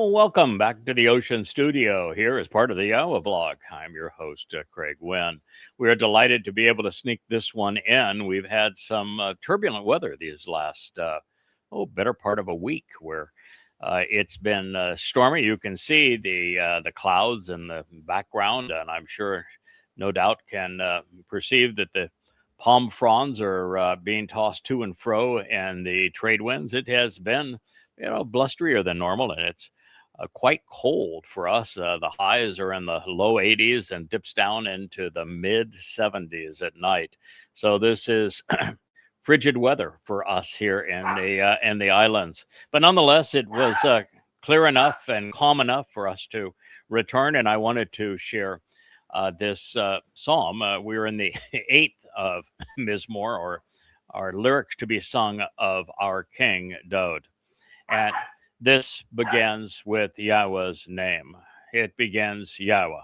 Well, welcome back to the Ocean Studio here as part of the Yow'el blog. I'm your host, Craig Wynn. We are delighted to be able to sneak this one in. We've had some turbulent weather these last, better part of a week where it's been stormy. You can see the clouds in the background, and I'm sure, no doubt, can perceive that the palm fronds are being tossed to and fro, and the trade winds. It has been, blusterier than normal, and it's quite cold for us. The highs are in the low 80s and dips down into the mid 70s at night. So this is frigid weather for us here in the islands. But nonetheless, it was clear enough and calm enough for us to return. And I wanted to share this psalm. We're in the 8th of Mizmowr, or our lyrics to be sung of our King Dowd. And this begins with Yahweh's name. It begins Yahweh.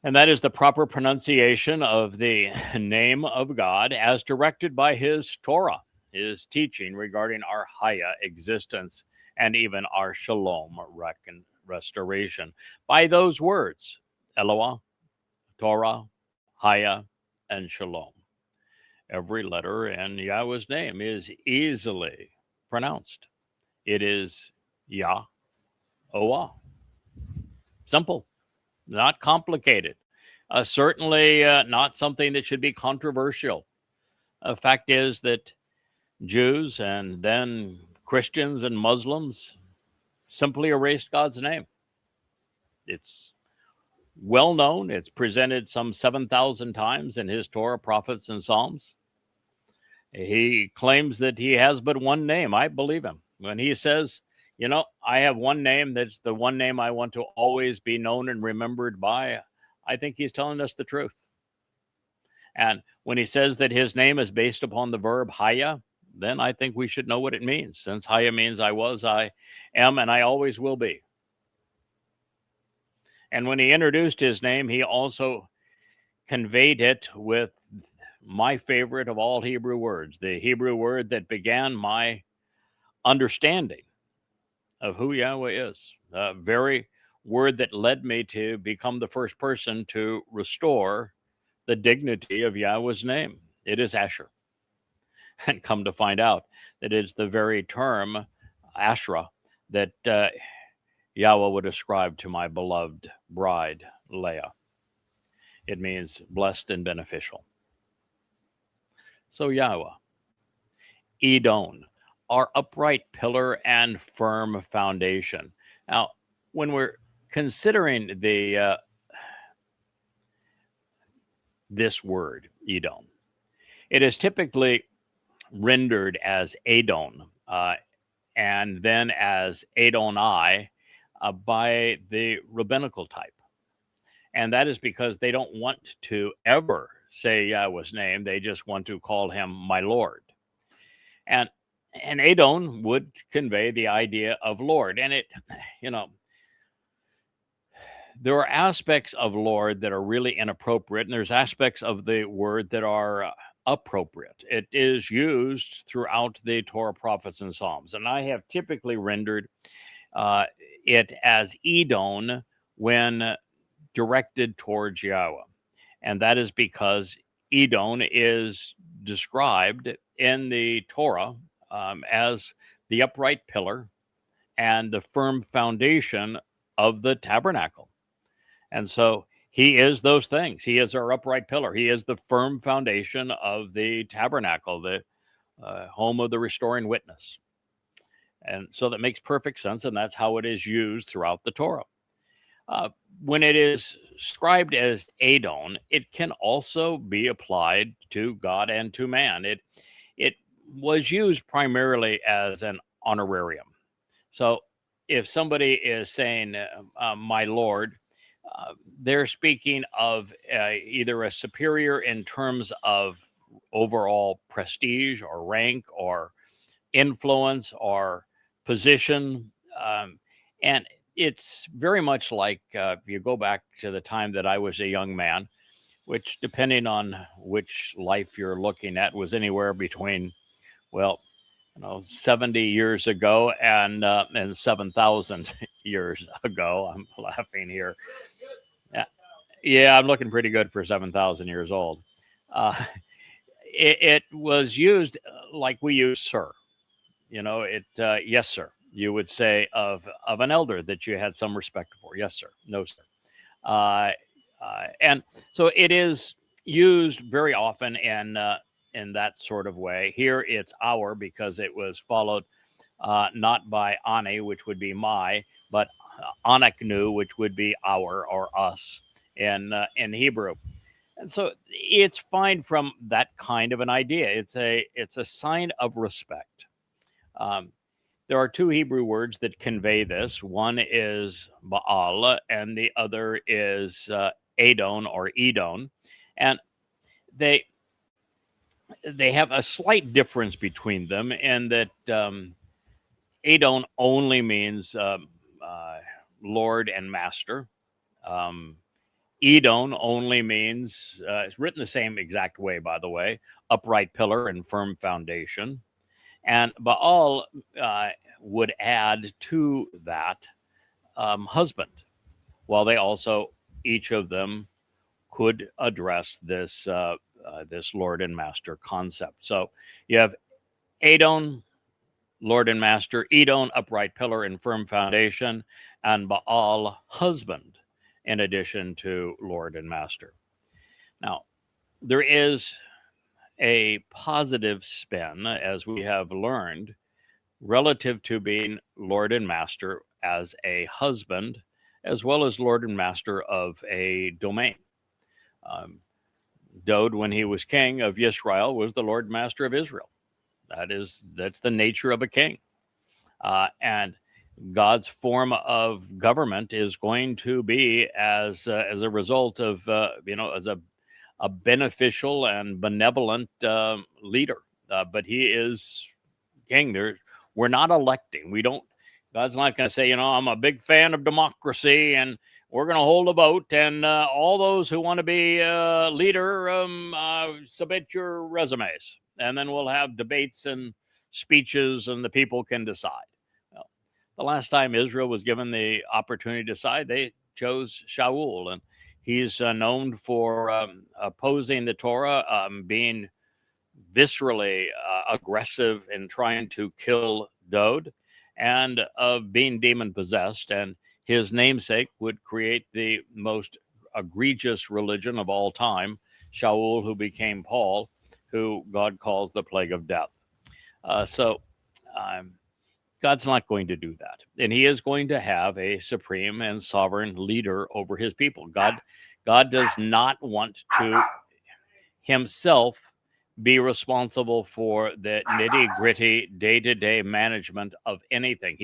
And that is the proper pronunciation of the name of God as directed by his Torah, his teaching regarding our Haya existence and even our Shalom restoration. By those words, Eloah, Torah, Haya, and Shalom. Every letter in Yahweh's name is easily pronounced. It is Yahowah. Simple, not complicated. Certainly not something that should be controversial. The fact is that Jews and then Christians and Muslims simply erased God's name. It's well known. It's presented some 7,000 times in his Torah, prophets, and Psalms. He claims that he has but one name. I believe him. When he says, I have one name, that's the one name I want to always be known and remembered by, I think he's telling us the truth. And when he says that his name is based upon the verb Haya, then I think we should know what it means, since Haya means I was, I am, and I always will be. And when he introduced his name, he also conveyed it with my favorite of all Hebrew words, the Hebrew word that began my understanding of who Yahweh is, the very word that led me to become the first person to restore the dignity of Yahweh's name. It is Asher. And come to find out that it's the very term, Asherah, that Yahweh would ascribe to my beloved bride, Leah. It means blessed and beneficial. So Yahweh, Edom, our upright pillar and firm foundation. Now, when we're considering this word, Edom, it is typically rendered as Adon, and then as Adonai by the rabbinical type. And that is because they don't want to ever say Yahweh's name. They just want to call him my Lord. And Adon would convey the idea of Lord. And it, there are aspects of Lord that are really inappropriate, and there's aspects of the word that are appropriate. It is used throughout the Torah, prophets, and Psalms. And I have typically rendered it as Edom when directed towards Yahweh. And that is because Edom is described in the Torah as the upright pillar and the firm foundation of the tabernacle. And so he is those things. He is our upright pillar. He is the firm foundation of the tabernacle, the home of the restoring witness. And so that makes perfect sense, and that's how it is used throughout the Torah. When it is described as Adon, it can also be applied to God and to man. It was used primarily as an honorarium. So if somebody is saying, my Lord, they're speaking of either a superior in terms of overall prestige or rank or influence or position. And it's very much like if you go back to the time that I was a young man, which, depending on which life you're looking at, was anywhere between, 70 years ago and 7,000 years ago. I'm laughing here. Yeah, I'm looking pretty good for 7,000 years old. Uh, it was used like we use sir. Yes, sir. You would say of an elder that you had some respect for. Yes, sir. No, sir. Uh, and so it is used very often in that sort of way. Here it's our because it was followed not by ani, which would be my, but anaknu, which would be our or us in Hebrew. And so it's fine from that kind of an idea. It's a sign of respect. Um, there are two Hebrew words that convey this. One is Baal, and the other is Adon or Edon, and they they have a slight difference between them in that Adon only means Lord and Master. Um, Edon only means it's written the same exact way, by the way, upright pillar and firm foundation. And Baal would add to that husband, while they also, each of them, could address this Lord and Master concept. So you have Adon, Lord and Master, Edon, upright pillar and firm foundation, and Baal, husband, in addition to Lord and Master. Now, there is a positive spin, as we have learned, relative to being Lord and Master as a husband, as well as Lord and Master of a domain. Um, Dowd, when he was king of Israel, was the Lord Master of Israel. That's the nature of a king, and God's form of government is going to be as a result of as a beneficial and benevolent leader. But he is king. We're not electing. We don't. God's not going to say, I'm a big fan of democracy, and we're going to hold a vote, and all those who want to be leader, submit your resumes, and then we'll have debates and speeches, and the people can decide. Well, the last time Israel was given the opportunity to decide, they chose Shaul, and he's known for opposing the Torah, being viscerally aggressive in trying to kill Dowd, and of being demon possessed. And his namesake would create the most egregious religion of all time, Shaul, who became Paul, who God calls the plague of death. So God's not going to do that. And he is going to have a supreme and sovereign leader over his people. God does not want to himself be responsible for the nitty-gritty day-to-day management of anything.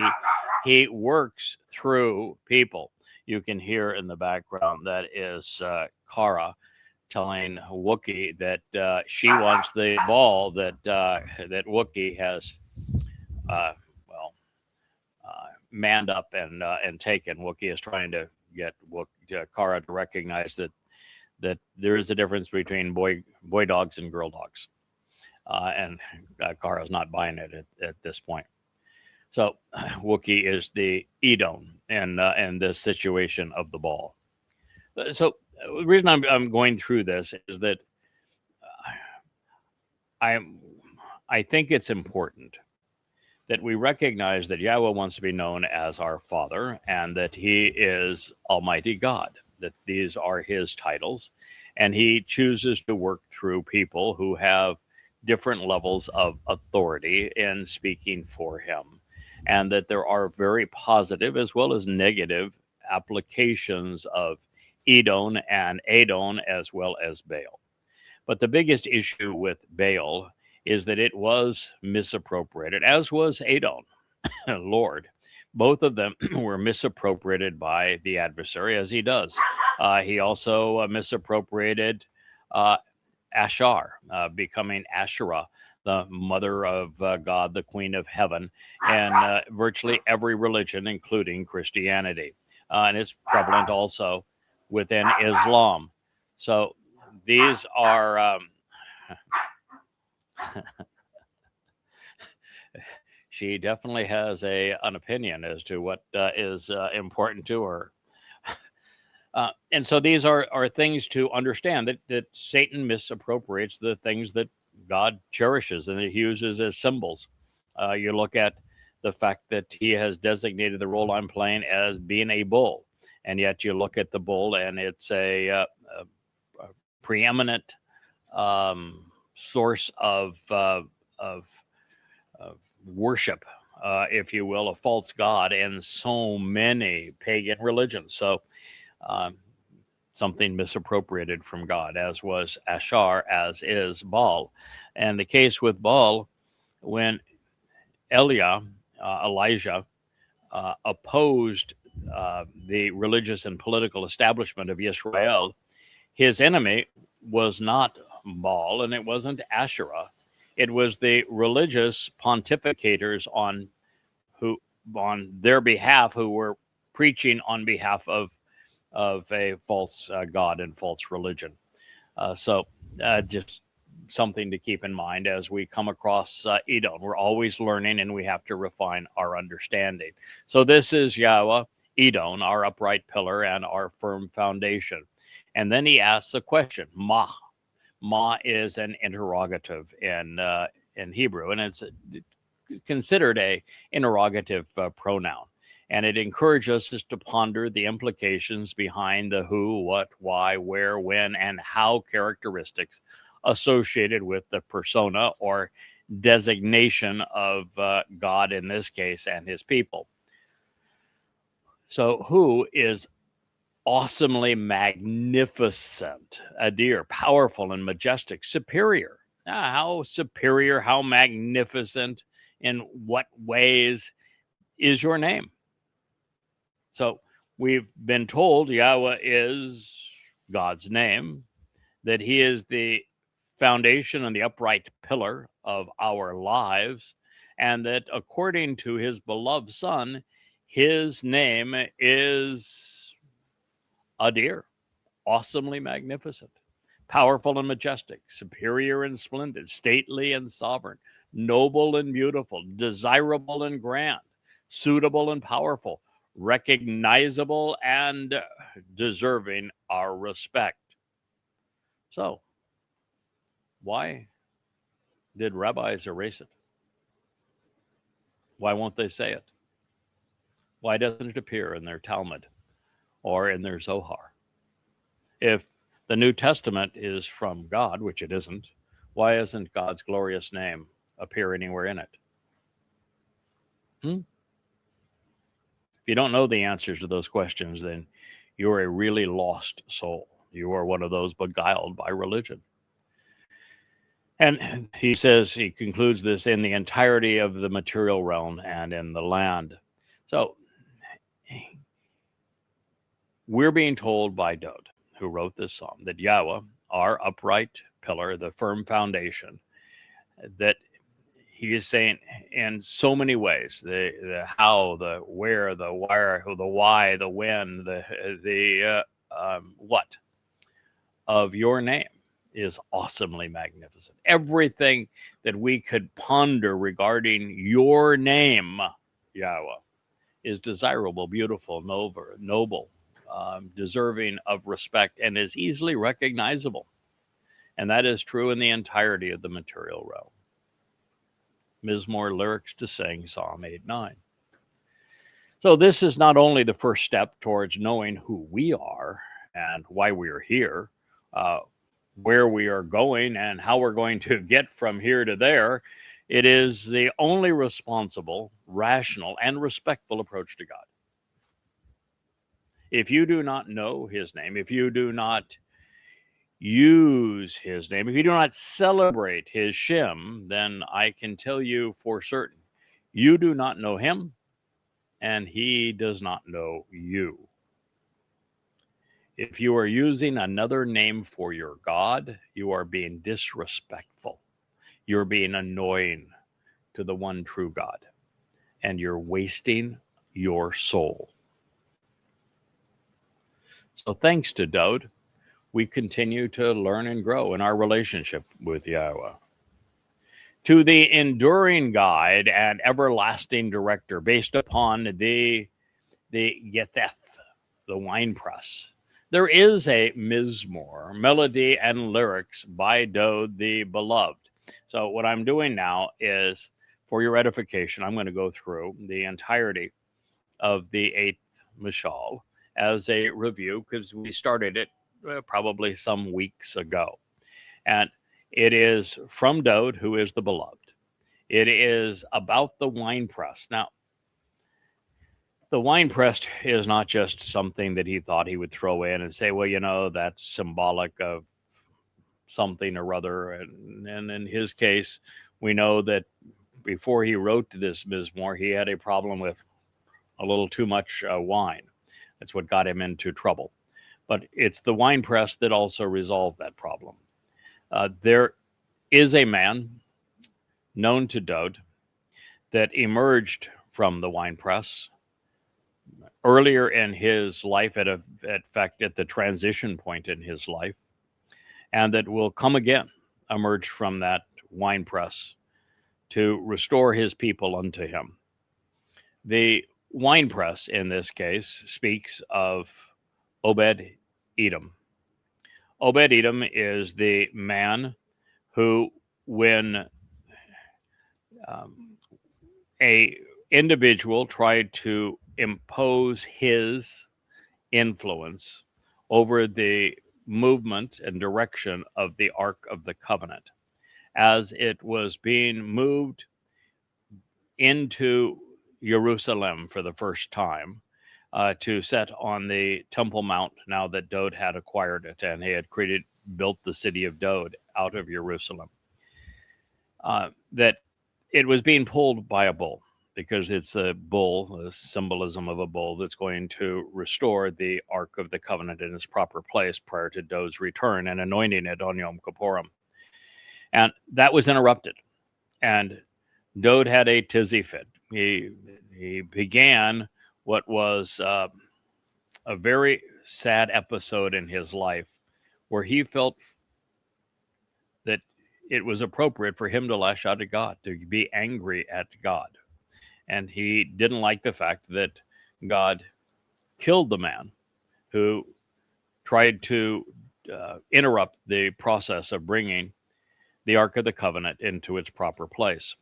He works through people. You can hear in the background that is Kara telling Wookiee that she wants the ball that Wookiee has manned up and taken. Wookiee is trying to get Kara to recognize that there is a difference between boy dogs and girl dogs. And Kara's not buying it at this point. So Wookiee is the Edom in this situation of the ball. So the reason I'm going through this is that I think it's important that we recognize that Yahweh wants to be known as our Father, and that he is Almighty God, that these are his titles, and he chooses to work through people who have different levels of authority in speaking for him, and that there are very positive as well as negative applications of Edon and Adon as well as Baal. But the biggest issue with Baal is that it was misappropriated, as was Adon, Lord. Both of them were misappropriated by the adversary, as he does. He also misappropriated Ashar, becoming Asherah, the mother of God, the queen of heaven, and virtually every religion, including Christianity. And it's prevalent also within Islam. So these are she definitely has an opinion as to what is important to her. And so these are things to understand, that Satan misappropriates the things that God cherishes and that he uses as symbols. You look at the fact that he has designated the role I'm playing as being a bull, and yet you look at the bull and it's a preeminent source of worship, if you will, a false god in so many pagan religions. So something misappropriated from God, as was Ashar, as is Baal. And the case with Baal, when Elijah, opposed the religious and political establishment of Israel, his enemy was not Baal and it wasn't Asherah. It was the religious pontificators on their behalf who were preaching on behalf of a false god and false religion. So just something to keep in mind as we come across Edom. We're always learning and we have to refine our understanding. So this is Yahweh, Edom, our upright pillar and our firm foundation. And then he asks a question, Ma. Ma is an interrogative in Hebrew, and it's considered a interrogative pronoun. And it encourages us to ponder the implications behind the who, what, why, where, when, and how characteristics associated with the persona or designation of God in this case and his people. So who is awesomely magnificent, Adir, powerful and majestic, superior. How superior, how magnificent, in what ways is your name? So we've been told Yahweh is God's name, that he is the foundation and the upright pillar of our lives, and that according to his beloved Son, his name is Adir, awesomely magnificent, powerful and majestic, superior and splendid, stately and sovereign, noble and beautiful, desirable and grand, suitable and powerful, recognizable and deserving our respect. So, why did rabbis erase it? Why won't they say it? Why doesn't it appear in their Talmud or in their Zohar? If the New Testament is from God, which it isn't, why isn't God's glorious name appear anywhere in it? If you don't know the answers to those questions, then you're a really lost soul. You are one of those beguiled by religion. And he says, he concludes this in the entirety of the material realm and in the land. So we're being told by Dowd, who wrote this psalm, that Yahweh, our upright pillar, the firm foundation, that he is saying in so many ways, the how, the where, the where, the why, the when, the what of your name is awesomely magnificent. Everything that we could ponder regarding your name, Yahweh, is desirable, beautiful, noble, deserving of respect, and is easily recognizable. And that is true in the entirety of the material realm. Mizmowr lyrics to sing Psalm 8:9. So this is not only the first step towards knowing who we are and why we are here, where we are going and how we're going to get from here to there. It is the only responsible, rational, and respectful approach to God. If you do not know his name, if you do not use his name, if you do not celebrate his Shem, then I can tell you for certain, you do not know him and he does not know you. If you are using another name for your God, you are being disrespectful. You're being annoying to the one true God, and you're wasting your soul. So thanks to Dowd, we continue to learn and grow in our relationship with Yahweh. to the enduring guide and everlasting director, based upon the Yetheth, the winepress. There is a Mizmowr, melody and lyrics by Dowd the beloved. So what I'm doing now is, for your edification, I'm going to go through the entirety of the 8th Mishal as a review, because we started it probably some weeks ago. And it is from Dowd, who is the beloved. It is about the winepress. Now, the winepress is not just something that he thought he would throw in and say, well, you know, that's symbolic of something or other. And in his case, we know that before he wrote this Mizmowr, he had a problem with a little too much wine. That's what got him into trouble. But it's the winepress that also resolved that problem. There is a man known to Dowd that emerged from the winepress earlier in his life, at the transition point in his life, and that will come again, emerge from that winepress to restore his people unto him. The winepress in this case speaks of Obed-Edom. Obed-Edom is the man who, when a individual tried to impose his influence over the movement and direction of the Ark of the Covenant, as it was being moved into Jerusalem for the first time, to set on the Temple Mount, now that Dowd had acquired it, and he had built the city of Dowd out of Jerusalem, that it was being pulled by a bull, because it's a bull, the symbolism of a bull, that's going to restore the Ark of the Covenant in its proper place prior to Dowd's return and anointing it on Yom Kippurim. And that was interrupted. And Dowd had a tizzy fit. He began what was a very sad episode in his life, where he felt that it was appropriate for him to lash out at God, to be angry at God. And he didn't like the fact that God killed the man who tried to interrupt the process of bringing the Ark of the Covenant into its proper place.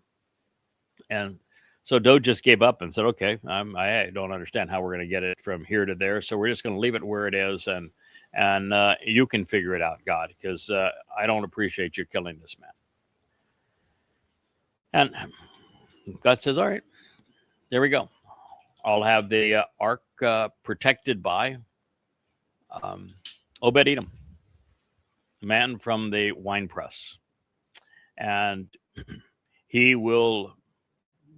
And so Dowd just gave up and said, okay, I don't understand how we're going to get it from here to there, so we're just going to leave it where it is, and you can figure it out, God, because I don't appreciate you killing this man. And God says, all right, there we go. I'll have the Ark protected by Obed-Edom, the man from the winepress. And he will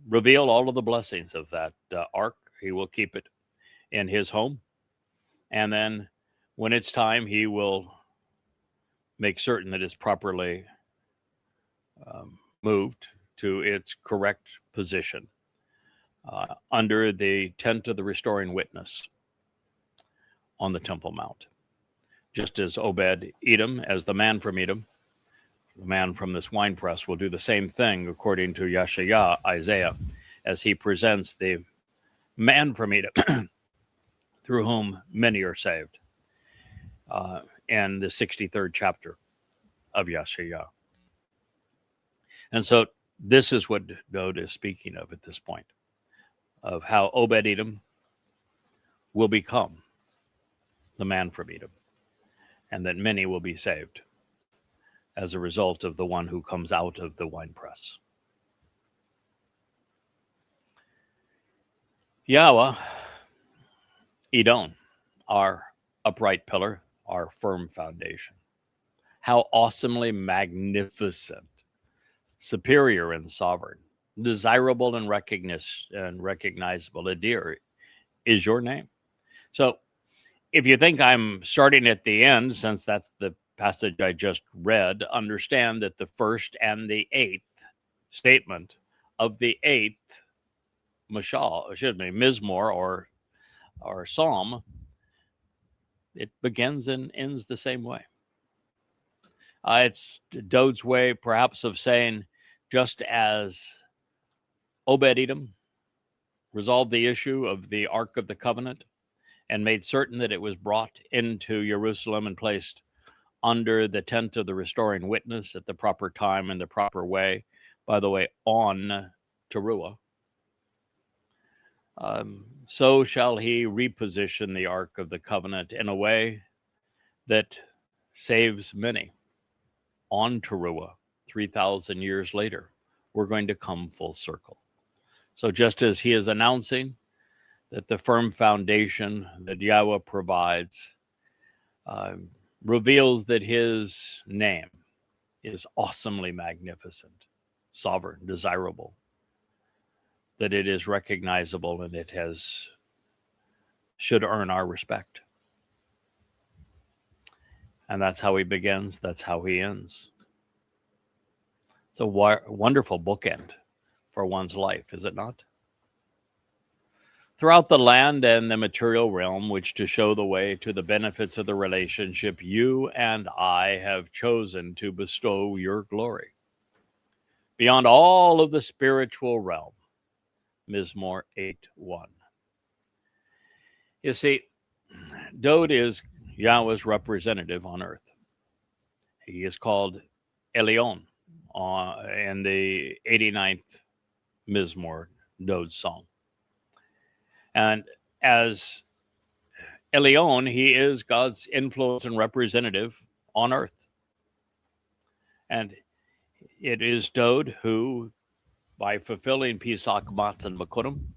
reveal all of the blessings of that Ark. He will keep it in his home. And then when it's time, he will make certain that it's properly moved to its correct position under the tent of the restoring witness on the Temple Mount. Just as Obed-Edom, as the man from Edom, the man from this winepress, will do the same thing according to Yeshayah, Isaiah, as he presents the man from Edom through whom many are saved, in the 63rd chapter of Yeshayah. And so this is what Dowd is speaking of at this point, of how Obed-Edom will become the man from Edom, and that many will be saved as a result of the one who comes out of the winepress. Yahweh, Edom, our upright pillar, our firm foundation. How awesomely magnificent, superior and sovereign, desirable and recognizable, a dear, is your name. So if you think I'm starting at the end, since that's the passage I just read, understand that the first and the 8th statement of the 8th Mizmowr or psalm, it begins and ends the same way. It's Dowd's way, perhaps, of saying just as Obed-Edom resolved the issue of the Ark of the Covenant and made certain that it was brought into Jerusalem and placed under the tent of the restoring witness at the proper time and the proper way, by the way, on Teruah. So shall he reposition the Ark of the Covenant in a way that saves many. On Teruah, 3,000 years later, we're going to come full circle. So just as he is announcing that the firm foundation that Yahweh provides reveals that his name is awesomely magnificent, sovereign, desirable, that it is recognizable and it should earn our respect. And that's how he begins. That's how he ends. It's a wonderful bookend for one's life, is it not? Throughout the land and the material realm, which to show the way to the benefits of the relationship, you and I have chosen to bestow your glory. Beyond all of the spiritual realm, Mizmowr 8:1. You see, Dowd is Yahweh's representative on earth. He is called Elyon in the 89th Mizmowr, Dowd's song. And as Elyon, he is God's influence and representative on earth. And it is Dowd who, by fulfilling Pesach, Matz, and Makurim,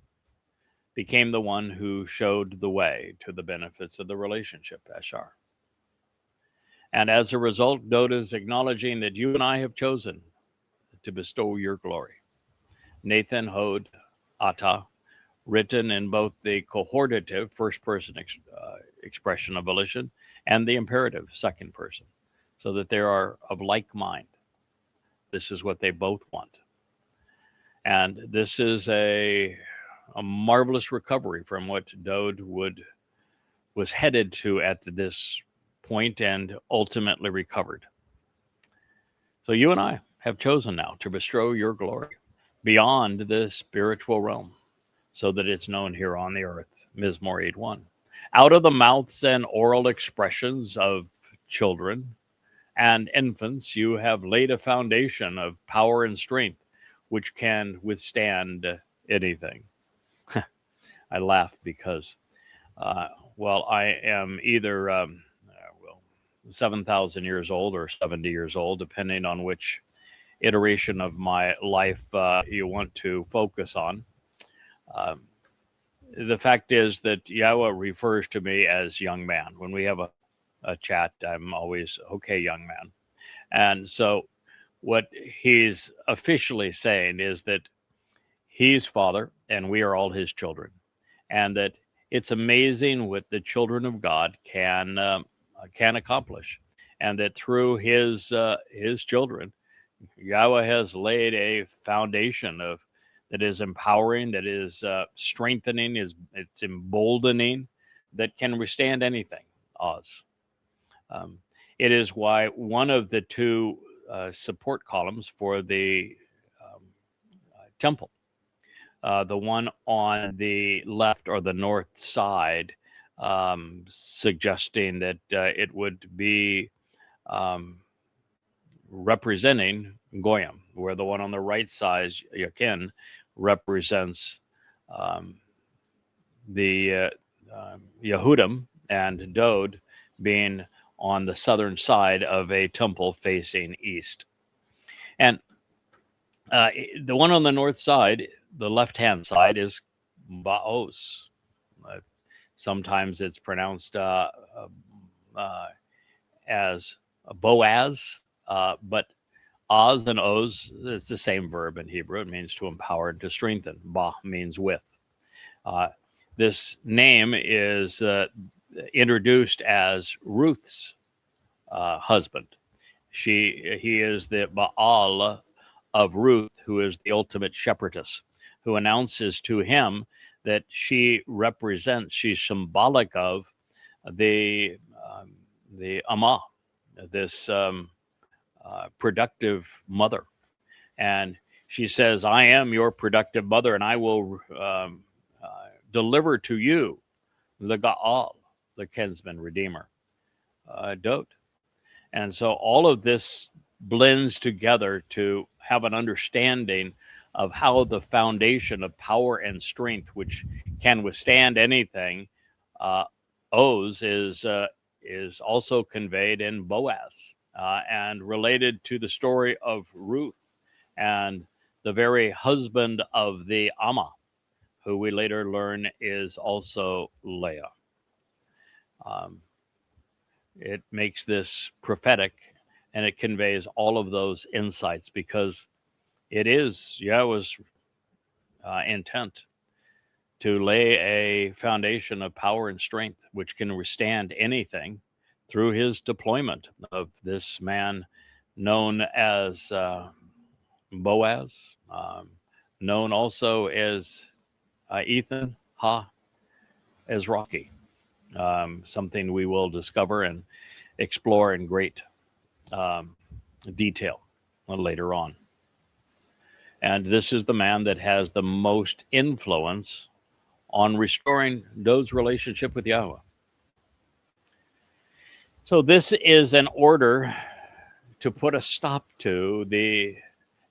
became the one who showed the way to the benefits of the relationship, Ashar. And as a result, Dowd is acknowledging that you and I have chosen to bestow your glory. Nathan, Hod, Atah, written in both the cohortative, first-person expression of volition, and the imperative, second person, so that they are of like mind. This is what they both want. And this is a marvelous recovery from what Dowd was headed to at this point and ultimately recovered. So you and I have chosen now to bestow your glory beyond the spiritual realm, so that it's known here on the earth. Mizmowr 8:1. Out of the mouths and oral expressions of children and infants, you have laid a foundation of power and strength which can withstand anything. I laugh because, I am either 7,000 years old or 70 years old, depending on which iteration of my life you want to focus on. The fact is that Yahweh refers to me as young man. When we have a chat, I'm always, okay, young man. And so what he's officially saying is that he's father and we are all his children. And that it's amazing what the children of God can accomplish. And that through his children, Yahweh has laid a foundation that is empowering, that is strengthening, it's emboldening, that can withstand anything, Oz. It is why one of the two support columns for the temple, the one on the left or the north side, suggesting that it would be representing Goyim, where the one on the right side, Yakin, represents the Yehudim, and Dowd being on the southern side of a temple facing east. And the one on the north side, the left-hand side, is Baos. Sometimes it's pronounced as Boaz, but Oz and Oz, it's the same verb in Hebrew. It means to empower and to strengthen. Ba means with. This name is introduced as Ruth's husband. He is the Baal of Ruth, who is the ultimate shepherdess, who announces to him that she's symbolic of the Amah, this productive mother. And She says, I am your productive mother, and I will deliver to you the Ga'al, the kinsman redeemer, Dowd. And so all of this blends together to have an understanding of how the foundation of power and strength, which can withstand anything, Oz is also conveyed in Boaz and related to the story of Ruth and the very husband of the Amah, who we later learn is also Leah. It makes this prophetic, and it conveys all of those insights because it is Yahweh's intent to lay a foundation of power and strength which can withstand anything through his deployment of this man known as Boaz, known also as Ethan Ha Ezraki, something we will discover and explore in great detail later on. And this is the man that has the most influence on restoring Dowd's relationship with Yahweh. So this is an order to put a stop to the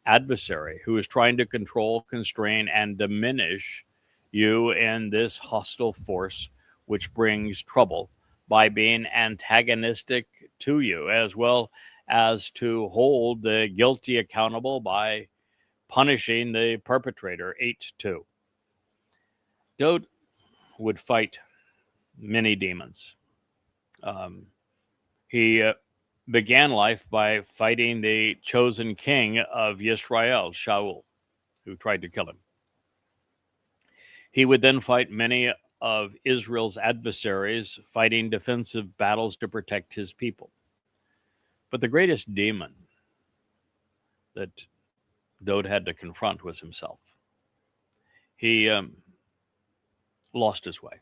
adversary who is trying to control, constrain, and diminish you in this hostile force which brings trouble by being antagonistic to you, as well as to hold the guilty accountable by punishing the perpetrator. 8:2. Dowd would fight many demons. He began life by fighting the chosen king of Yisrael, Shaul, who tried to kill him. He would then fight many of Israel's adversaries, fighting defensive battles to protect his people. But the greatest demon that Dowd had to confront was himself. He lost his way.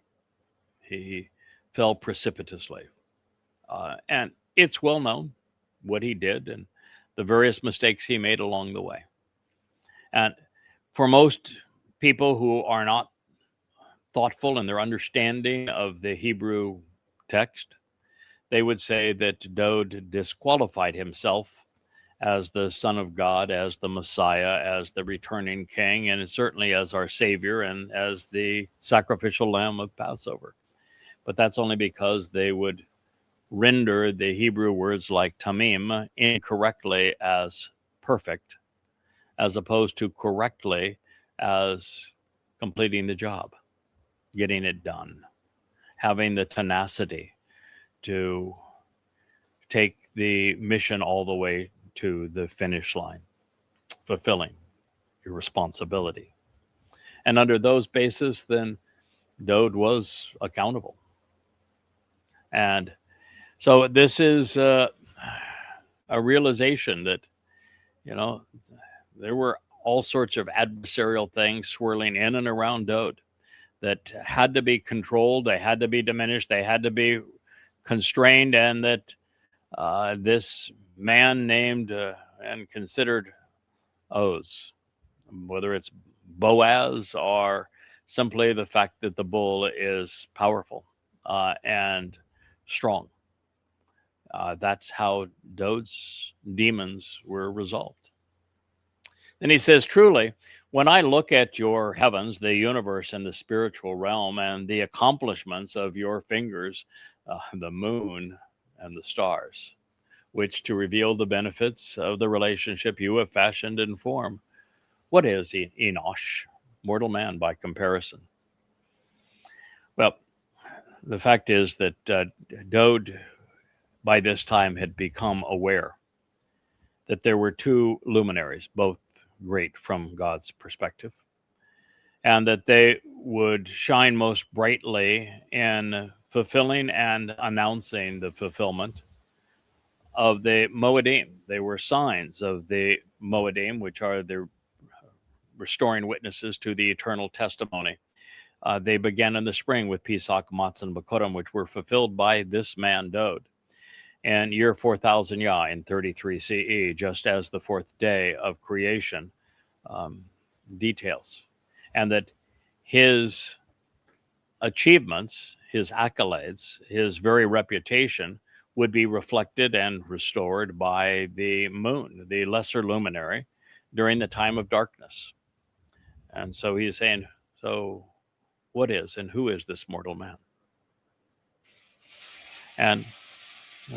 He fell precipitously. And it's well known what he did and the various mistakes he made along the way. And for most people who are not thoughtful in their understanding of the Hebrew text, they would say that Dowd disqualified himself as the Son of God, as the Messiah, as the returning King, and certainly as our Savior and as the sacrificial lamb of Passover. But that's only because they would render the Hebrew words like tamim incorrectly as perfect, as opposed to correctly as completing the job, getting it done, having the tenacity to take the mission all the way to the finish line, fulfilling your responsibility. And under those bases, then Dowd was accountable. And so this is a realization that, there were all sorts of adversarial things swirling in and around Dowd that had to be controlled, they had to be diminished, they had to be constrained, and that this man named and considered Oz, whether it's Boaz or simply the fact that the bull is powerful and strong. That's how Dowd's demons were resolved. Then he says, truly, when I look at your heavens, the universe and the spiritual realm, and the accomplishments of your fingers, the moon and the stars, which to reveal the benefits of the relationship you have fashioned and formed, what is enowsh, mortal man by comparison? Well, the fact is that Dowd by this time had become aware that there were two luminaries, both great from God's perspective, and that they would shine most brightly in fulfilling and announcing the fulfillment of the Mow'edim. They were signs of the Mow'edim, which are the restoring witnesses to the eternal testimony. They began in the spring with Pesach, Matzah, and Bakurim, which were fulfilled by this man, Dowd, and year 4000 Yah in 33 CE, just as the fourth day of creation details, and that his achievements, his accolades, his very reputation would be reflected and restored by the moon, the lesser luminary, during the time of darkness. And so he's saying, so what is and who is this mortal man? And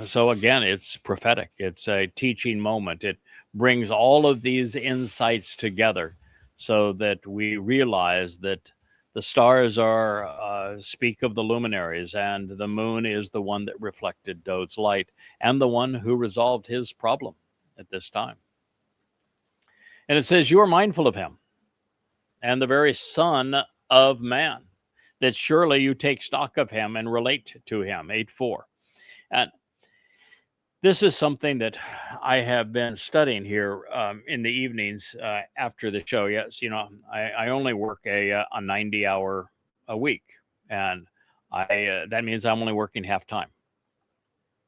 so again, it's prophetic. It's a teaching moment. It brings all of these insights together so that we realize that the stars are speak of the luminaries, and the moon is the one that reflected Dowd's light and the one who resolved his problem at this time. And it says, you are mindful of him and the very Son of Man, that surely you take stock of him and relate to him. 8:4. And this is something that I have been studying here in the evenings after the show. Yes, I only work a 90-hour a week, and that means I'm only working half time,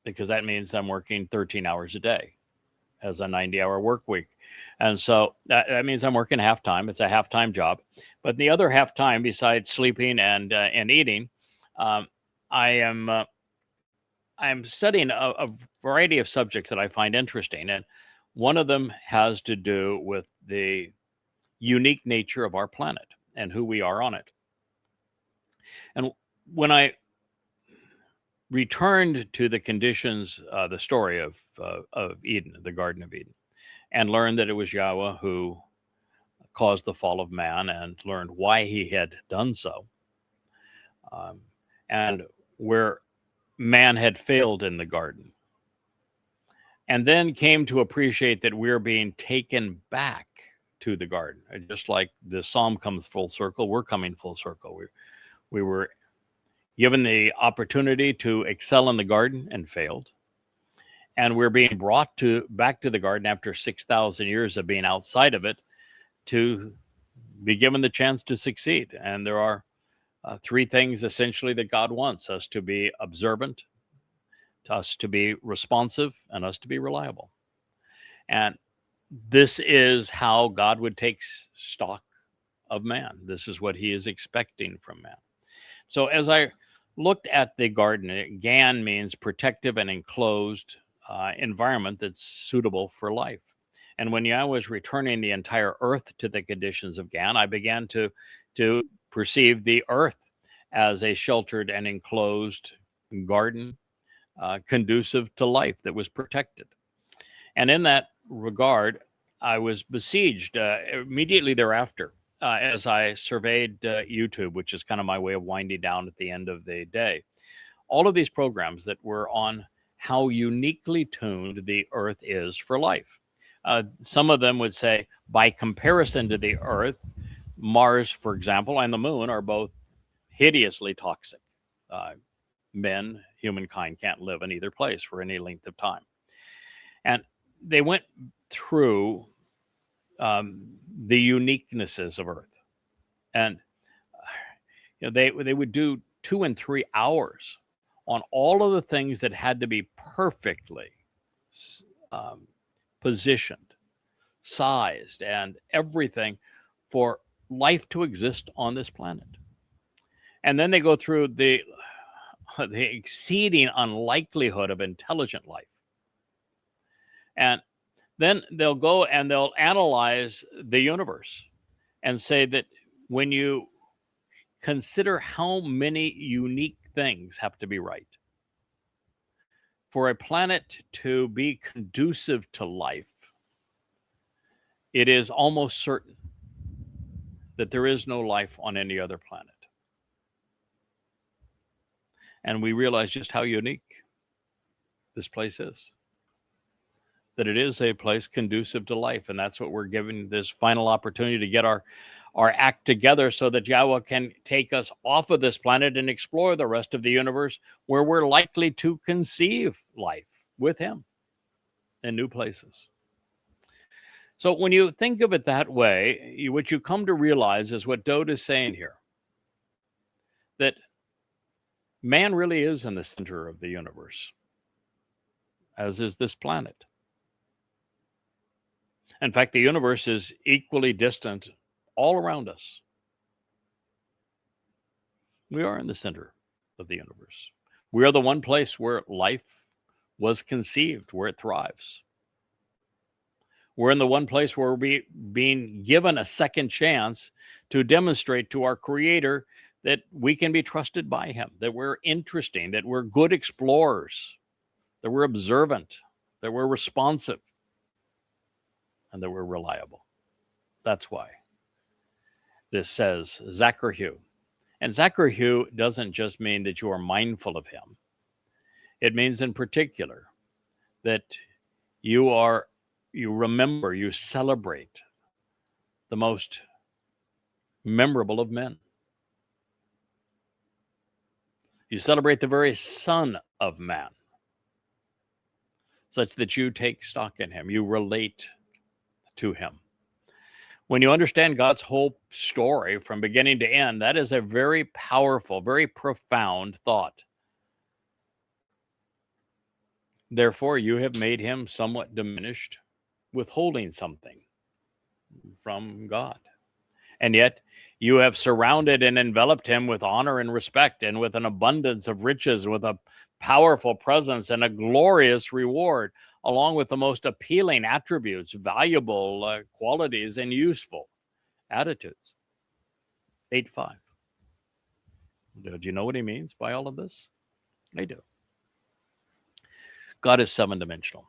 because that means I'm working 13 hours a day as a 90-hour work week. And so that means I'm working half time. It's a half-time job. But the other half time, besides sleeping and eating, I'm studying a variety of subjects that I find interesting. And one of them has to do with the unique nature of our planet and who we are on it. And when I returned to the conditions, the story of Eden, the Garden of Eden, and learned that it was Yahweh who caused the fall of man, and learned why he had done so, and where man had failed in the garden, and then came to appreciate that we're being taken back to the garden. Just like the psalm comes full circle, we're coming full circle. We were given the opportunity to excel in the garden and failed. And we're being brought back to the garden after 6,000 years of being outside of it to be given the chance to succeed. And there are three things essentially that God wants: us to be observant, us to be responsive, and us to be reliable. And this is how God would take stock of man. This is what he is expecting from man. So as I looked at the garden, Gan means protective and enclosed environment that's suitable for life. And when Yahweh was returning the entire earth to the conditions of Gan, I began to perceive the earth as a sheltered and enclosed garden, conducive to life, that was protected. And in that regard, I was besieged immediately thereafter as I surveyed YouTube, which is kind of my way of winding down at the end of the day. All of these programs that were on how uniquely tuned the earth is for life. Some of them would say, by comparison to the earth, Mars, for example, and the moon are both hideously toxic. Humankind can't live in either place for any length of time. And they went through the uniquenesses of Earth, and they would do 2 and 3 hours on all of the things that had to be perfectly positioned, sized, and everything for life to exist on this planet. And then they go through the exceeding unlikelihood of intelligent life. And then they'll go and they'll analyze the universe and say that when you consider how many unique things have to be right for a planet to be conducive to life, it is almost certain that there is no life on any other planet. And we realize just how unique this place is, that it is a place conducive to life. And that's what we're given this final opportunity to get our act together, so that Yahweh can take us off of this planet and explore the rest of the universe, where we're likely to conceive life with him in new places. So when you think of it that way, what you come to realize is what Dowd is saying here, that man really is in the center of the universe, as is this planet. In fact, the universe is equally distant all around us. We are in the center of the universe. We are the one place where life was conceived, where it thrives. We're in the one place where we're being given a second chance to demonstrate to our Creator that we can be trusted by Him, that we're interesting, that we're good explorers, that we're observant, that we're responsive, and that we're reliable. That's why this says Zacharyah. And Zacharyah doesn't just mean that you are mindful of Him. It means in particular that you remember, you celebrate the most memorable of men. You celebrate the very Son of Man, such that you take stock in Him. You relate to Him. When you understand God's whole story from beginning to end, that is a very powerful, very profound thought. Therefore, you have made Him somewhat diminished, withholding something from God. And yet you have surrounded and enveloped Him with honor and respect, and with an abundance of riches, with a powerful presence and a glorious reward, along with the most appealing attributes, valuable qualities, and useful attitudes. 8:5. Do you know what he means by all of this? I do. God is 7-dimensional.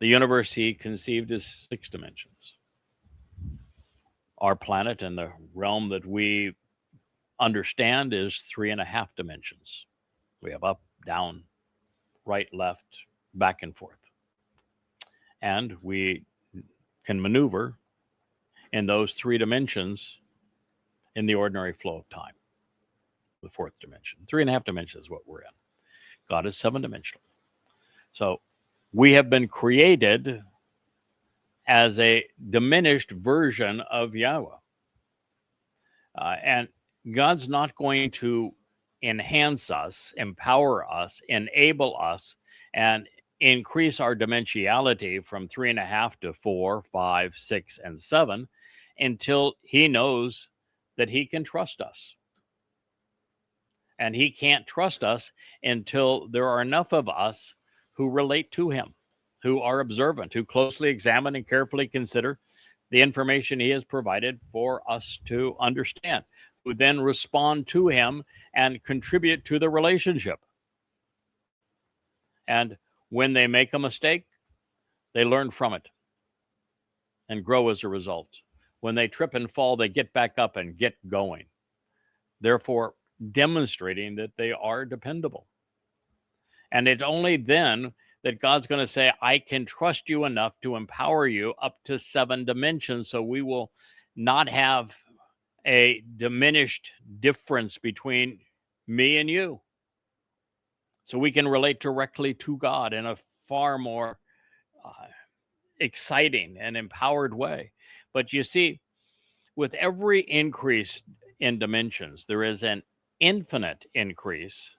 The universe He conceived is 6 dimensions. Our planet and the realm that we understand is 3.5 dimensions. We have up, down, right, left, back and forth. And we can maneuver in those 3 dimensions in the ordinary flow of time. The 4th dimension. 3.5 dimensions is what we're in. God is 7-dimensional. So we have been created as a diminished version of Yahweh. And God's not going to enhance us, empower us, enable us, and increase our dimensionality from 3.5 to 4, 5, 6, and 7 until He knows that He can trust us. And He can't trust us until there are enough of us who relate to Him, who are observant, who closely examine and carefully consider the information He has provided for us to understand, who then respond to Him and contribute to the relationship. And when they make a mistake, they learn from it and grow as a result. When they trip and fall, they get back up and get going, therefore demonstrating that they are dependable. And it's only then that God's going to say, I can trust you enough to empower you up to 7 dimensions, so we will not have a diminished difference between me and you. So we can relate directly to God in a far more exciting and empowered way. But you see, with every increase in dimensions, there is an infinite increase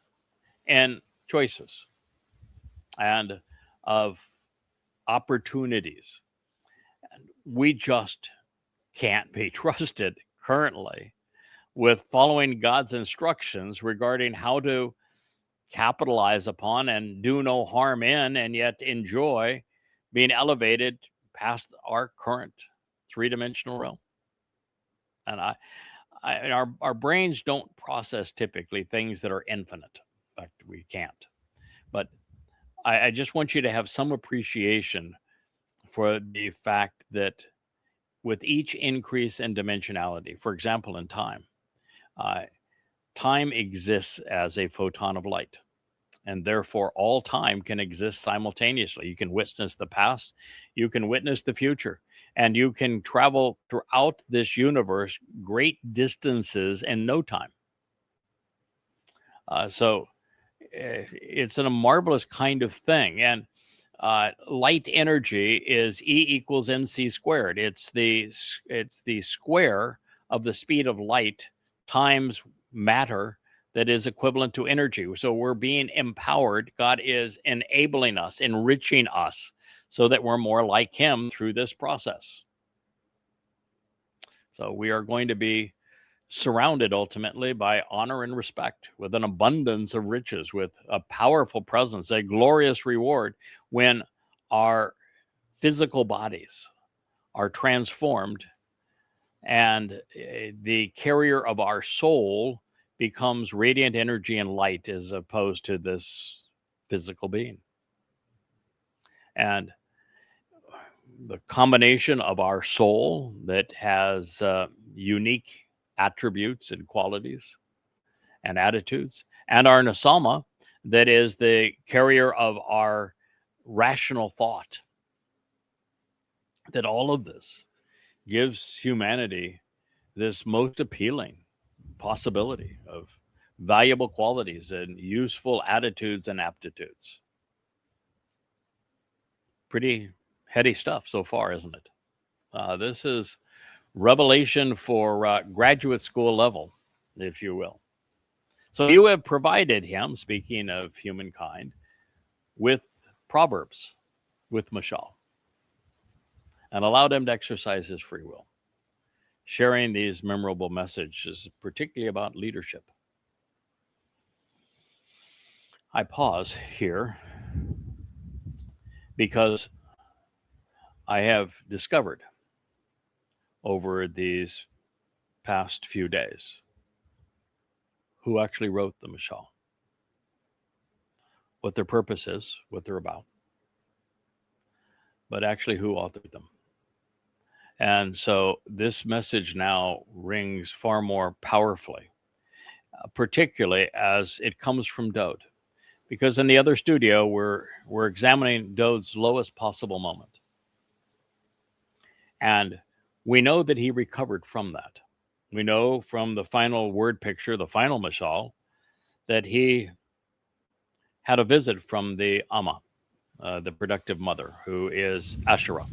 in choices and of opportunities. And we just can't be trusted currently with following God's instructions regarding how to capitalize upon and do no harm in, and yet enjoy being elevated past our current 3-dimensional realm. And our brains don't process typically things that are infinite. In fact, we can't. But I just want you to have some appreciation for the fact that with each increase in dimensionality, for example, in time, time exists as a photon of light, and therefore all time can exist simultaneously. You can witness the past, you can witness the future, and you can travel throughout this universe great distances in no time. So it's a marvelous kind of thing. And light energy is E equals mc squared. It's the square of the speed of light times matter that is equivalent to energy. So we're being empowered. God is enabling us, enriching us, so that we're more like him through this process. So we are going to be surrounded ultimately by honor and respect, with an abundance of riches, with a powerful presence, a glorious reward when our physical bodies are transformed and the carrier of our soul becomes radiant energy and light as opposed to this physical being. And the combination of our soul that has unique attributes and qualities and attitudes, and our nesama that is the carrier of our rational thought, that all of this gives humanity this most appealing possibility of valuable qualities and useful attitudes and aptitudes. Pretty heady stuff so far, isn't it? This is revelation for graduate school level, if you will. So you have provided him, speaking of humankind, with proverbs, with mashal, and allowed him to exercise his free will, sharing these memorable messages, particularly about leadership. I pause here because I have discovered over these past few days who actually wrote the mashal, what their purpose is, what they're about, but actually who authored them. And so this message now rings far more powerfully, particularly as it comes from Dowd. Because in the other studio, we're examining Dowd's lowest possible moment. And we know that he recovered from that. We know from the final word picture, the final mashal, that he had a visit from the Amah, the productive mother, who is Asherah,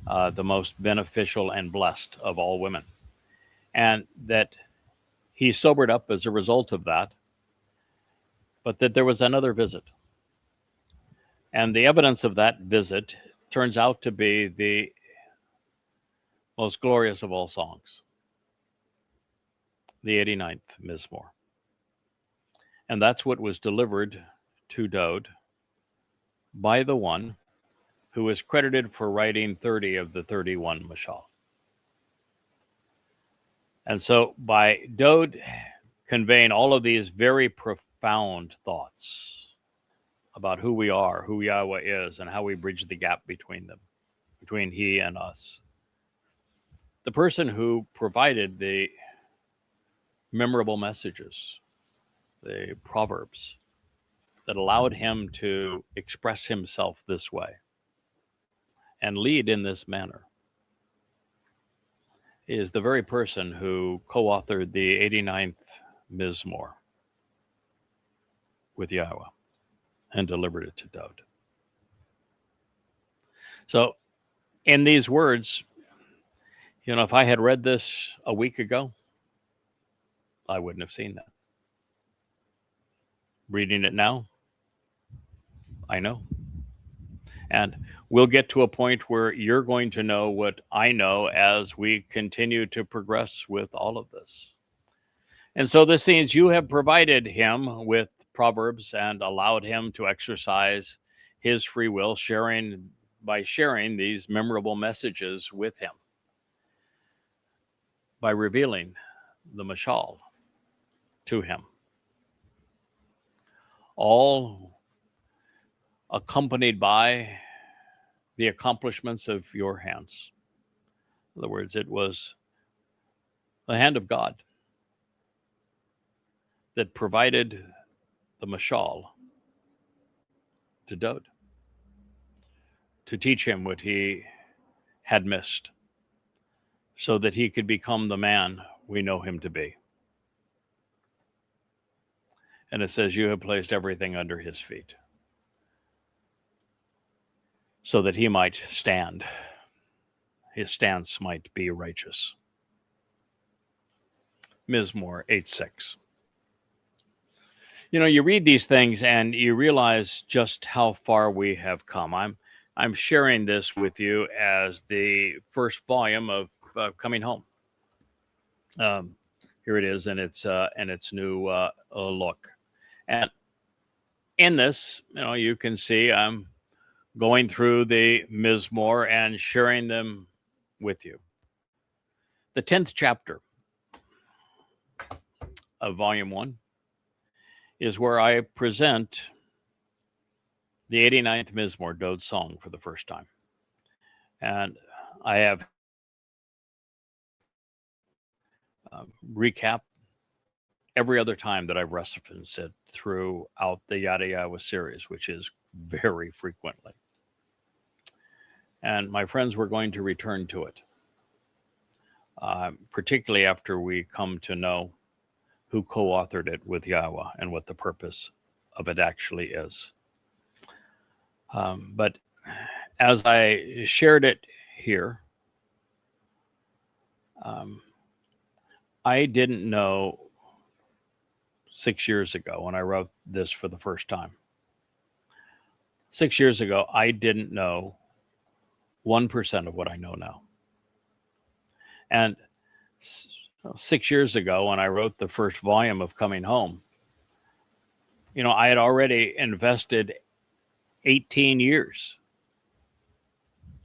the most beneficial and blessed of all women. And that he sobered up as a result of that, but that there was another visit. And the evidence of that visit turns out to be the most glorious of all songs, the 89th Mizmowr. And that's what was delivered to Dowd by the one who is credited for writing 30 of the 31 mashal. And so by Dowd conveying all of these very profound thoughts about who we are, who Yahweh is, and how we bridge the gap between them, between he and us, the person who provided the memorable messages, the proverbs that allowed him to express himself this way and lead in this manner, is the very person who co-authored the 89th Mizmowr with Yahweh and delivered it to Dowd. So in these words, if I had read this a week ago, I wouldn't have seen that. Reading it now, I know. And we'll get to a point where you're going to know what I know as we continue to progress with all of this. And so this means you have provided him with proverbs and allowed him to exercise his free will, by sharing these memorable messages with him, by revealing the mashal to him, all accompanied by the accomplishments of your hands. In other words, it was the hand of God that provided the mashal to Dowd to teach him what he had missed, so that he could become the man we know him to be. And it says, you have placed everything under his feet, so that he might stand. His stance might be righteous. Mizmowr 8:6. You know, you read these things and you realize just how far we have come. I'm sharing this with you as the first volume of Coming Home. Um, Here it is in its new look. And in this, you know, you can see I'm going through the Mizmowr and sharing them with you. The 10th chapter of Volume 1 is where I present the 89th Mizmowr, Dowd's song, for the first time. And I have recap every other time that I've referenced it throughout the Yada Yahowah series, which is very frequently. And my friends, we're going to return to it, particularly after we come to know who co-authored it with Yahweh and what the purpose of it actually is. But as I shared it here, I didn't know 6 years ago when I wrote this for the first time. 6 years ago, I didn't know 1% of what I know now. And 6 years ago, when I wrote the first volume of Coming Home, you know, I had already invested 18 years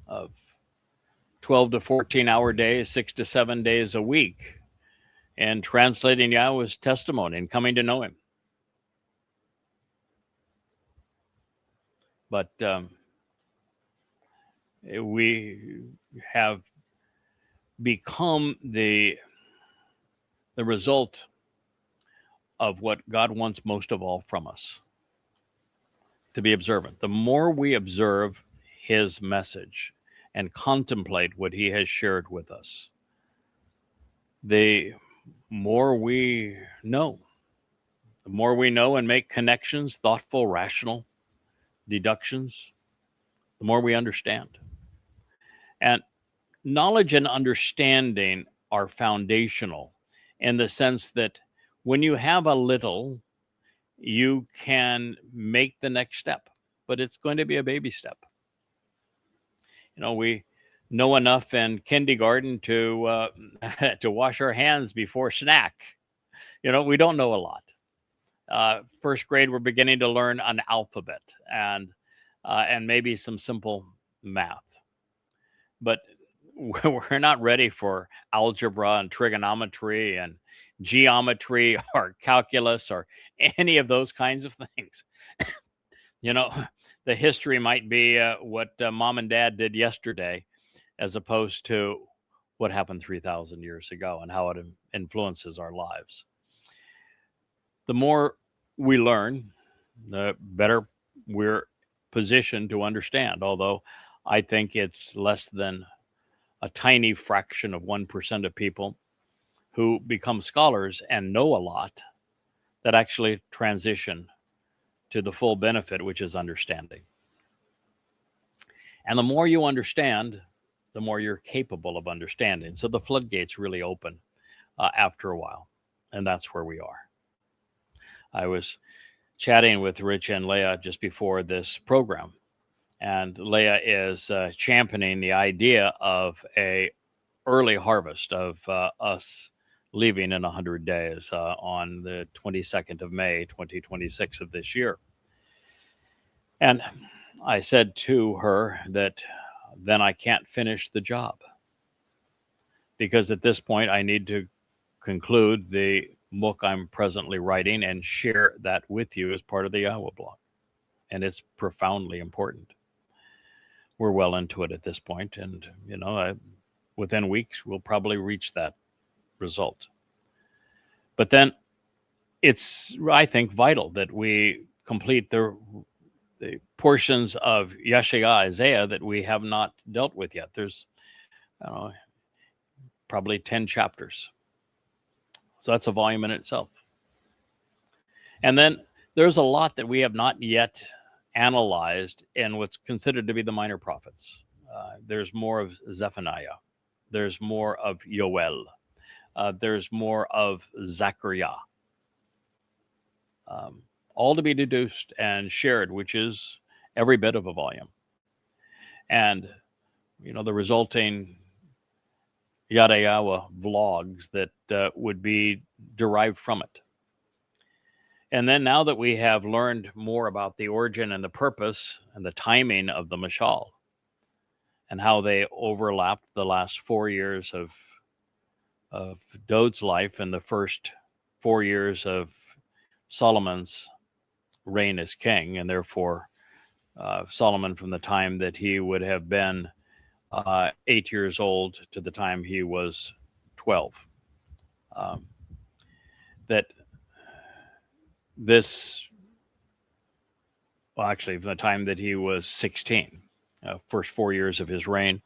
of 12 to 14 hour days, 6 to 7 days a week, and translating Yahweh's testimony and coming to know him. But we have become the result of what God wants most of all from us, to be observant. The more we observe his message and contemplate what he has shared with us, the more we know. The more we know and make connections, thoughtful, rational deductions, the more we understand. And knowledge and understanding are foundational in the sense that when you have a little, you can make the next step, but it's going to be a baby step. You know, we know enough in kindergarten to to wash our hands before snack. You know, we don't know a lot. First grade, we're beginning to learn an alphabet and maybe some simple math, but we're not ready for algebra and trigonometry and geometry or calculus or any of those kinds of things. You know, the history might be what mom and dad did yesterday, as opposed to what happened 3,000 years ago and how it influences our lives. The more we learn, the better we're positioned to understand, although I think it's less than a tiny fraction of 1% of people who become scholars and know a lot that actually transition to the full benefit, which is understanding. And the more you understand, the more you're capable of understanding. So the floodgates really open after a while, and that's where we are. I was chatting with Rich and Leah just before this program, and Leah is championing the idea of a early harvest of us leaving in 100 days on the 22nd of May, 2026 of this year. And I said to her that then I can't finish the job, because at this point I need to conclude the book I'm presently writing and share that with you as part of the Yahowah blog. And it's profoundly important. We're well into it at this point, and you know, within weeks we'll probably reach that result. But then it's, I think, vital that we complete the portions of Yeshaya, Isaiah, that we have not dealt with yet. There's, I don't know, probably 10 chapters. So that's a volume in itself. And then there's a lot that we have not yet analyzed in what's considered to be the minor prophets. There's more of Zephaniah. There's more of Yow'el. There's more of Zechariah. all to be deduced and shared, which is every bit of a volume. And, the resulting Yada Yahowah vlogs that would be derived from it. And then now that we have learned more about the origin and the purpose and the timing of the mashal and how they overlapped the last 4 years of Dowd's life and the first 4 years of Solomon's reign as king, and therefore Solomon from the time that he would have been 8 years old to the time he was 12. That this, well, actually, from the time that he was 16, first 4 years of his reign,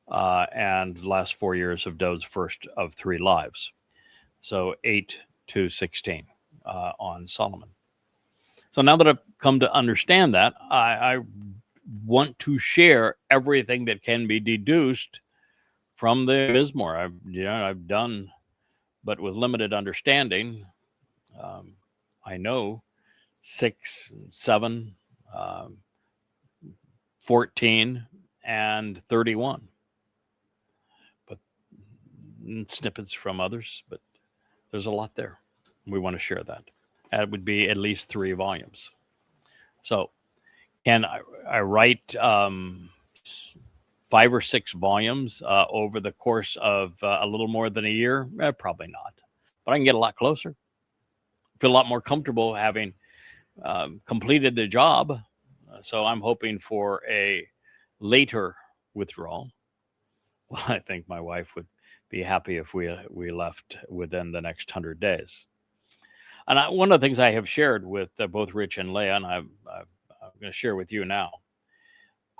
and last 4 years of Dowd's first of 3 lives. So 8 to 16 on Solomon. So now that I've come to understand that, I want to share everything that can be deduced from the Mizmowr. I've done, but with limited understanding. I know 6, 7, 14, and 31. But snippets from others, but there's a lot there. We want to share that. It would be at least 3 volumes. So can I write 5 or 6 volumes over the course of a little more than a year? Probably not. But I can get a lot closer. Feel a lot more comfortable having completed the job. So I'm hoping for a later withdrawal. Well, I think my wife would be happy if we left within the next 100 days. And one of the things I have shared with both Rich and Leah, and I'm going to share with you now,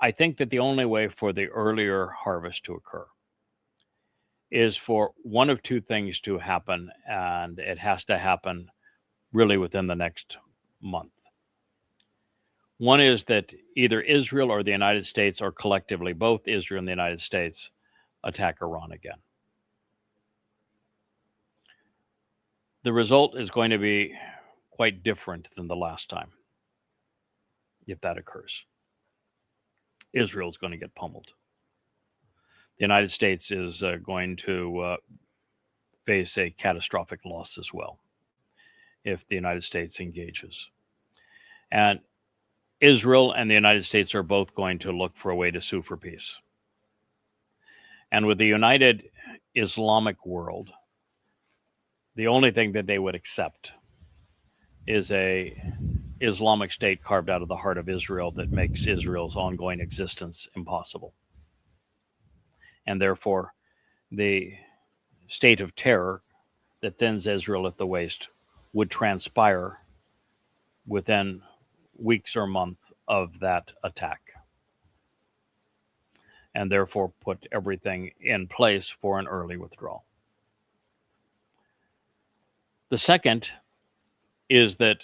I think that the only way for the earlier harvest to occur is for one of 2 things to happen, and it has to happen really within the next month. One is that either Israel or the United States, or collectively both Israel and the United States, attack Iran again. The result is going to be quite different than the last time, if that occurs. Israel is going to get pummeled. The United States is going to face a catastrophic loss as well if the United States engages. And Israel and the United States are both going to look for a way to sue for peace. And with the united Islamic world, the only thing that they would accept is a Islamic state carved out of the heart of Israel that makes Israel's ongoing existence impossible. And therefore, the state of terror that thins Israel at the waist would transpire within weeks or months of that attack, and therefore put everything in place for an early withdrawal. The second is that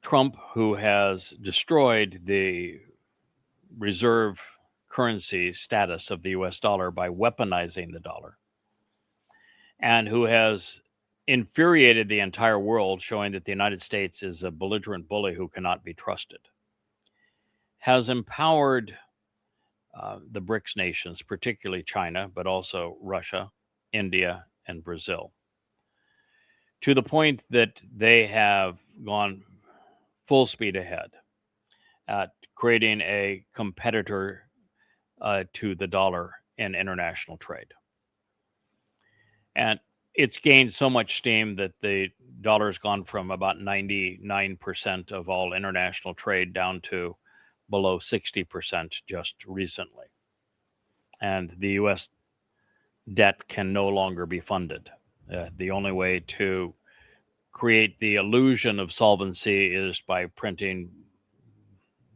Trump, who has destroyed the reserve currency status of the US dollar by weaponizing the dollar, and who has infuriated the entire world, showing that the United States is a belligerent bully who cannot be trusted, has empowered the BRICS nations, particularly China, but also Russia, India, and Brazil, to the point that they have gone full speed ahead at creating a competitor to the dollar in international trade. And it's gained so much steam that the dollar has gone from about 99% of all international trade down to below 60% just recently. And the U.S. debt can no longer be funded. The only way to create the illusion of solvency is by printing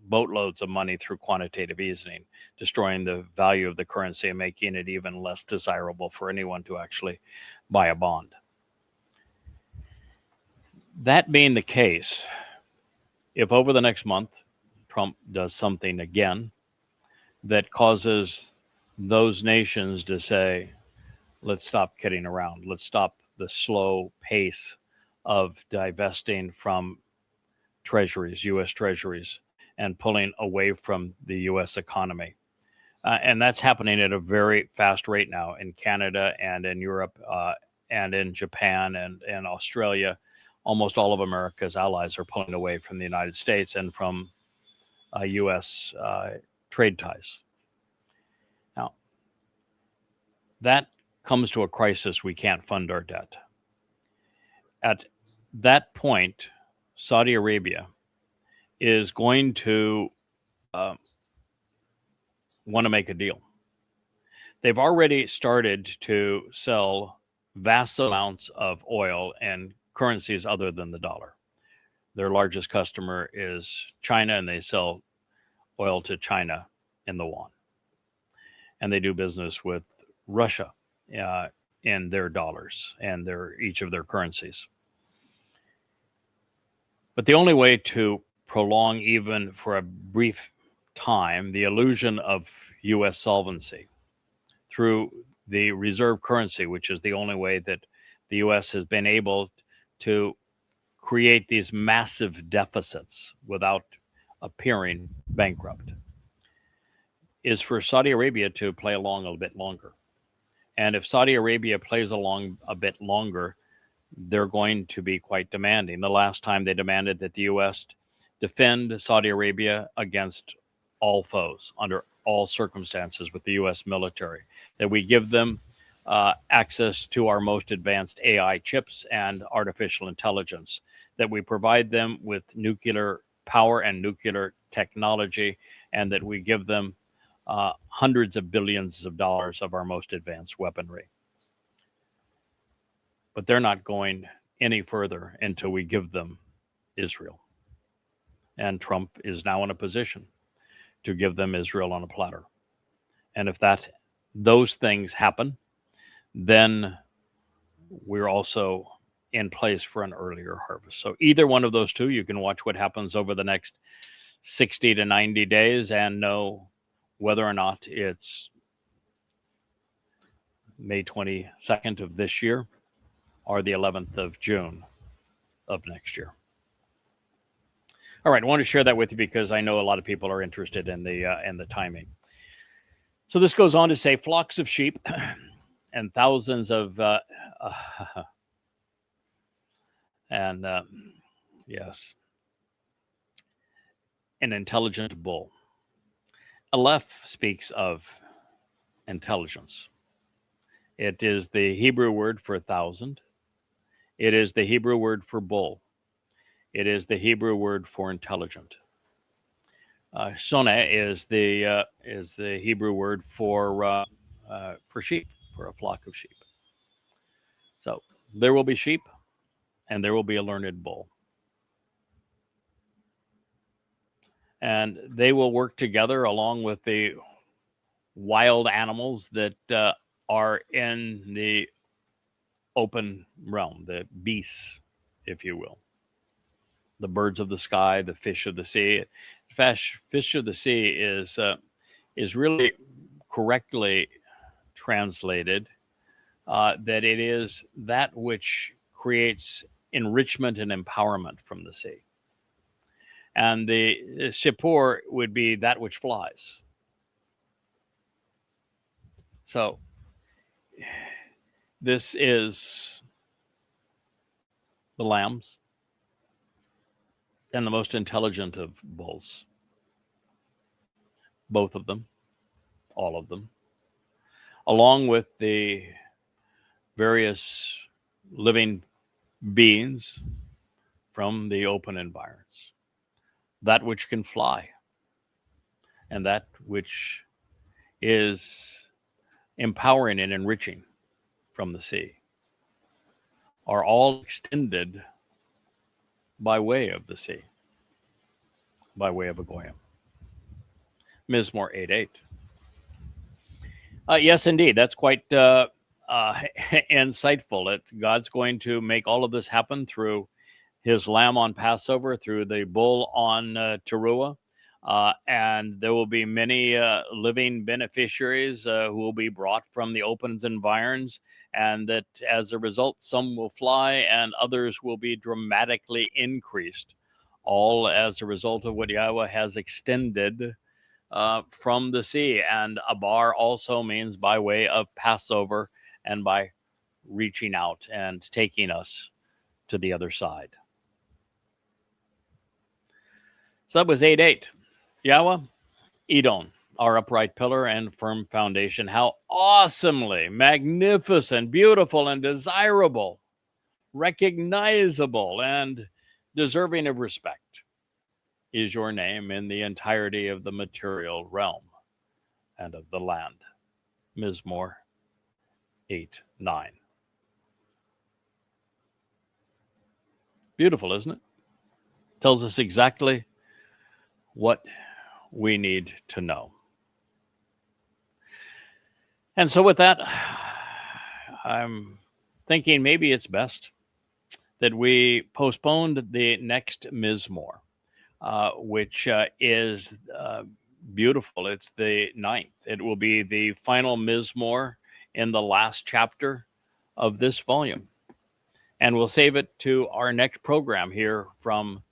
boatloads of money through quantitative easing, destroying the value of the currency and making it even less desirable for anyone to actually buy a bond. That being the case, if over the next month Trump does something again that causes those nations to say, let's stop kidding around, let's stop the slow pace of divesting from treasuries, U.S. treasuries, and pulling away from the U.S. economy. And that's happening at a very fast rate now in Canada and in Europe and in Japan and Australia. Almost all of America's allies are pulling away from the United States and from U.S. Trade ties. Now, that comes to a crisis. We can't fund our debt. At that point, Saudi Arabia is going to want to make a deal. They've already started to sell vast amounts of oil and currencies other than the dollar. Their largest customer is China, and they sell oil to China in the yuan. And they do business with Russia in their dollars and each of their currencies. But the only way to prolong, even for a brief time, the illusion of U.S. solvency through the reserve currency, which is the only way that the U.S. has been able to create these massive deficits without appearing bankrupt, is for Saudi Arabia to play along a bit longer. And if Saudi Arabia plays along a bit longer, they're going to be quite demanding. The last time they demanded that the U.S. defend Saudi Arabia against all foes under all circumstances with the U.S. military, that we give them access to our most advanced AI chips and artificial intelligence, that we provide them with nuclear power and nuclear technology, and that we give them hundreds of billions of dollars of our most advanced weaponry. But they're not going any further until we give them Israel. And Trump is now in a position to give them Israel on a platter. And if those things happen, then we're also in place for an earlier harvest. So either one of those two, you can watch what happens over the next 60 to 90 days and know whether or not it's May 22nd of this year or the 11th of June of next year. All right, I want to share that with you because I know a lot of people are interested in the timing. So this goes on to say, flocks of sheep and thousands of yes, an intelligent bull. Aleph speaks of intelligence. It is the Hebrew word for 1,000. It is the Hebrew word for bull. It is the Hebrew word for intelligent. Shoneh is the Hebrew word for sheep, for a flock of sheep. So there will be sheep, and there will be a learned bull, and they will work together along with the wild animals that are in the open realm, the beasts, if you will. The birds of the sky, the fish of the sea. Fish of the sea is really correctly translated that it is that which creates enrichment and empowerment from the sea. And the Shipur would be that which flies. So this is the lambs and the most intelligent of bulls. Both of them, all of them, along with the various living beings from the open environs. That which can fly and that which is empowering and enriching from the sea are all extended by way of the sea, by way of a goyim. Mizmowr 8:8. Yes, indeed, that's quite insightful. God's going to make all of this happen through his lamb on Passover, through the bull on Teruah, and there will be many living beneficiaries who will be brought from the open environs, and that as a result, some will fly and others will be dramatically increased, all as a result of what Yahweh has extended from the sea. And Abar also means by way of Passover and by reaching out and taking us to the other side. So that was 8:8. Yahweh, Edom, our upright pillar and firm foundation. How awesomely magnificent, beautiful, and desirable, recognizable, and deserving of respect is your name in the entirety of the material realm and of the land. Mizmowr 8:9. Beautiful, isn't it? Tells us exactly what we need to know. And so with that, I'm thinking maybe it's best that we postponed the next Mizmowr, which is beautiful. It's the 9th. It will be the final Mizmowr in the last chapter of this volume. And we'll save it to our next program here from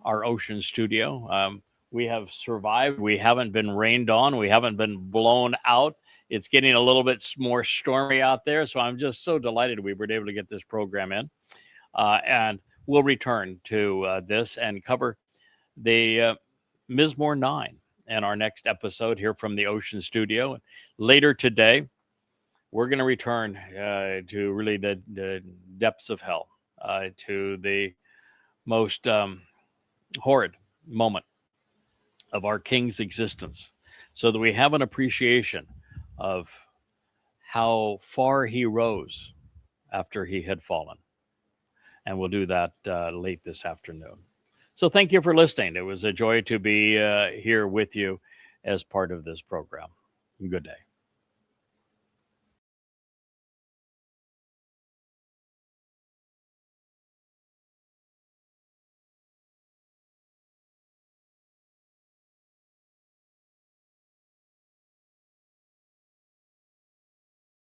our ocean studio. We have survived. We haven't been rained on. We haven't been blown out. It's getting a little bit more stormy out there. So I'm just so delighted we were able to get this program in. And we'll return to this and cover the Mizmowr 9 in our next episode here from the ocean studio. Later today, we're going to return to really the depths of hell, to the most horrid moment of our king's existence, so that we have an appreciation of how far he rose after he had fallen. And we'll do that late this afternoon. So thank you for listening. It was a joy to be here with you as part of this program. Good day.